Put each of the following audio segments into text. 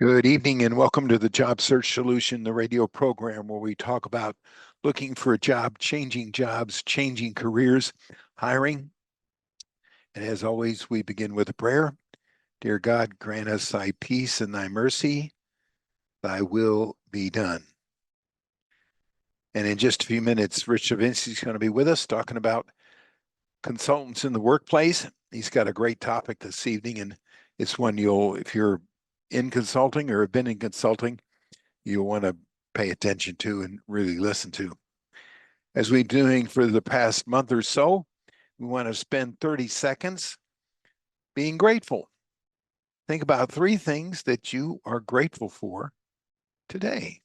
Good evening and welcome to the Job Search Solution, the radio program where we talk about looking for a job, changing jobs, changing careers, hiring. And as always, we begin with a prayer. Dear God, grant us thy peace and thy mercy, thy will be done. And in just a few minutes, Rich Chavinsky is going to be with us talking about consultants in the workplace. He's got a great topic this evening, and it's one if you're in consulting or have been in consulting, you'll want to pay attention to and really listen to. As we've been doing for the past month or so, we want to spend 30 seconds being grateful. Think about 3 things that you are grateful for today.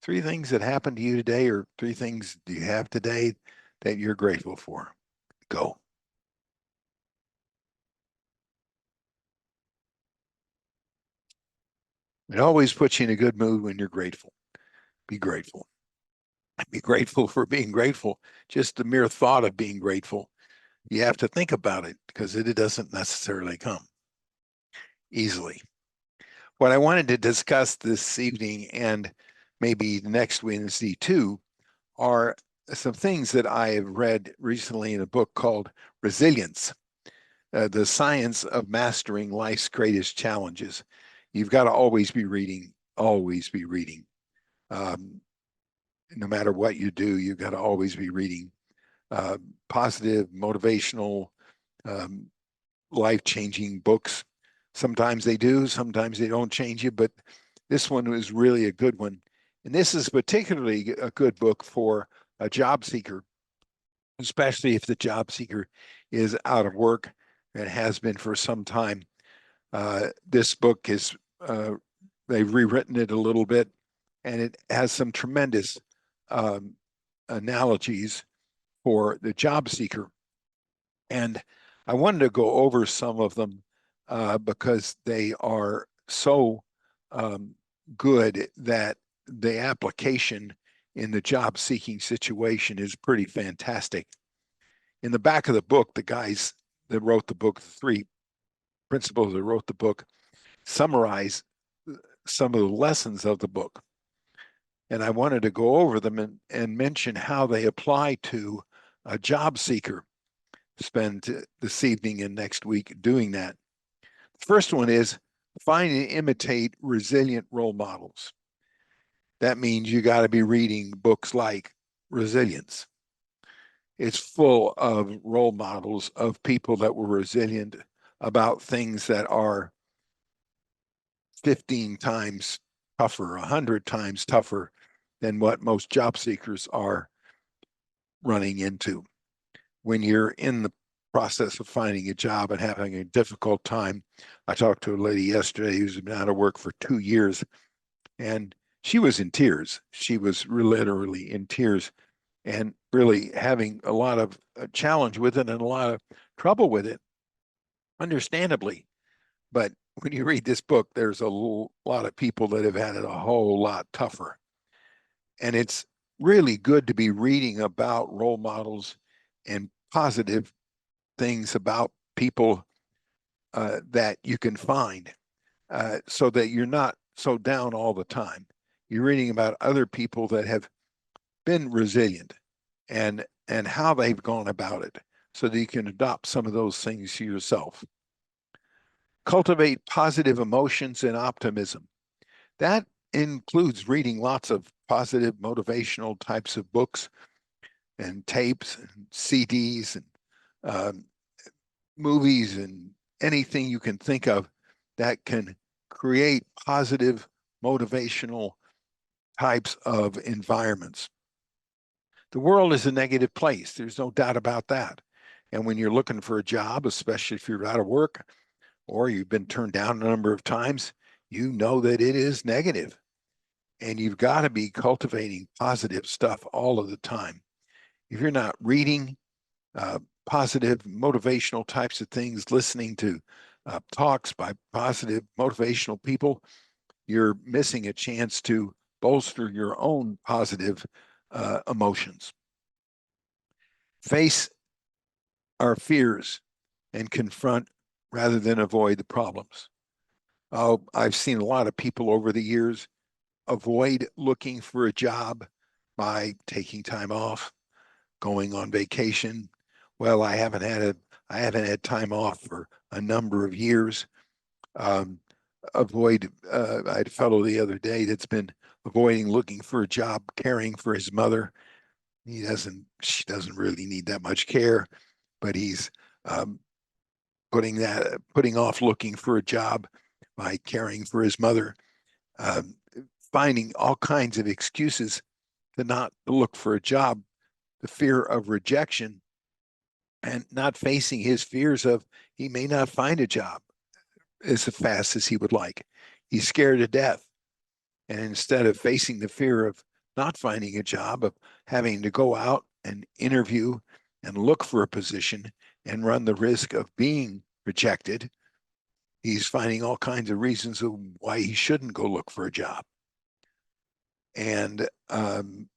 3 things that happened to you today, or 3 things you have today that you're grateful for. Go. It always puts you in a good mood when you're grateful. Be grateful. Be grateful for being grateful. Just the mere thought of being grateful, you have to think about it because it doesn't necessarily come easily. What I wanted to discuss this evening and maybe next Wednesday too are some things that I have read recently in a book called Resilience, the Science of Mastering Life's Greatest Challenges. You've got to always be reading, always be reading. No matter what you do, you've got to always be reading positive, motivational, life-changing books. Sometimes they do, sometimes they don't change you, but this one was really a good one. And this is particularly a good book for a job seeker, especially if the job seeker is out of work and has been for some time. This book is, they've rewritten it a little bit, and it has some tremendous analogies for the job seeker. And I wanted to go over some of them because they are so good that the application in the job seeking situation is pretty fantastic. In the back of the book, the guys that wrote the book, the 3 principals that wrote the book, summarize some of the lessons of the book. And I wanted to go over them and mention how they apply to a job seeker. Spend this evening and next week doing that. The first one is find and imitate resilient role models. That means you got to be reading books like Resilience. It's full of role models of people that were resilient about things that are 15 times tougher, 100 times tougher than what most job seekers are running into. When you're in the process of finding a job and having a difficult time, I talked to a lady yesterday who's been out of work for 2 years, and she was in tears. She was literally in tears and really having a lot of challenge with it and a lot of trouble with it, understandably. But when you read this book, there's a lot of people that have had it a whole lot tougher. And it's really good to be reading about role models and positive things about people that you can find so that you're not so down all the time. You're reading about other people that have been resilient and how they've gone about it so that you can adopt some of those things to yourself. Cultivate positive emotions and optimism. That includes reading lots of positive motivational types of books and tapes and CDs and movies and anything you can think of that can create positive motivational types of environments. The world is a negative place. There's no doubt about that. And when you're looking for a job, especially if you're out of work or you've been turned down a number of times, you know that it is negative. And you've got to be cultivating positive stuff all of the time. If you're not reading positive motivational types of things, listening to talks by positive motivational people, you're missing a chance to bolster your own positive emotions. Face our fears and confront rather than avoid the problems. Oh, I've seen a lot of people over the years avoid looking for a job by taking time off, going on vacation. Well, I haven't had time off for a number of years. Um, I had a fellow the other day that's been avoiding looking for a job caring for his mother. She doesn't really need that much care, but he's um, putting off looking for a job by caring for his mother, um, finding all kinds of excuses to not look for a job, the fear of rejection, and not facing his fears of he may not find a job as fast as he would like. He's scared to death. And instead of facing the fear of not finding a job, of having to go out and interview and look for a position and run the risk of being rejected, he's finding all kinds of reasons of why he shouldn't go look for a job. And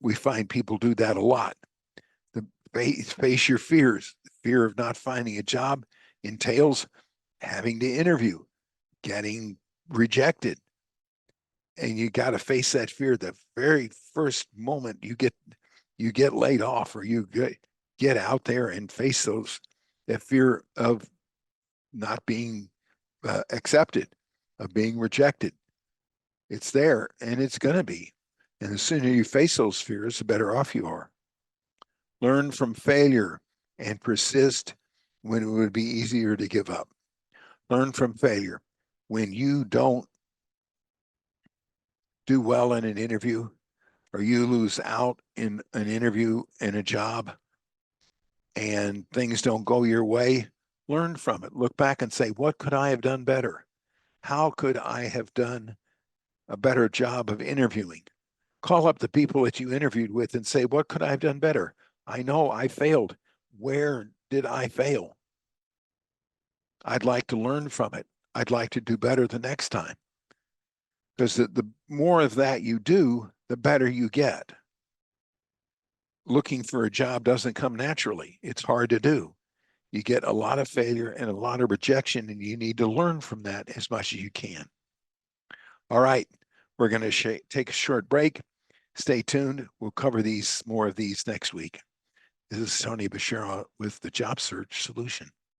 we find people do that a lot. Face your fears. The fear of not finding a job entails having to interview, getting rejected. And you got to face that fear the very first moment you get laid off, or you get out there and face that fear of not being accepted, of being rejected. It's there and it's going to be. And the sooner you face those fears, the better off you are. Learn from failure and persist when it would be easier to give up. Learn from failure. When you don't do well in an interview, or you lose out in an interview in a job and things don't go your way, learn from it. Look back and say, what could I have done better? How could I have done a better job of interviewing? Call up the people that you interviewed with and say, what could I have done better? I know I failed. Where did I fail? I'd like to learn from it. I'd like to do better the next time. Because the more of that you do, the better you get. Looking for a job doesn't come naturally. It's hard to do. You get a lot of failure and a lot of rejection, and you need to learn from that as much as you can. All right, we're going to take a short break. Stay tuned. We'll cover more of these next week. This is Tony Bashir with the Job Search Solution.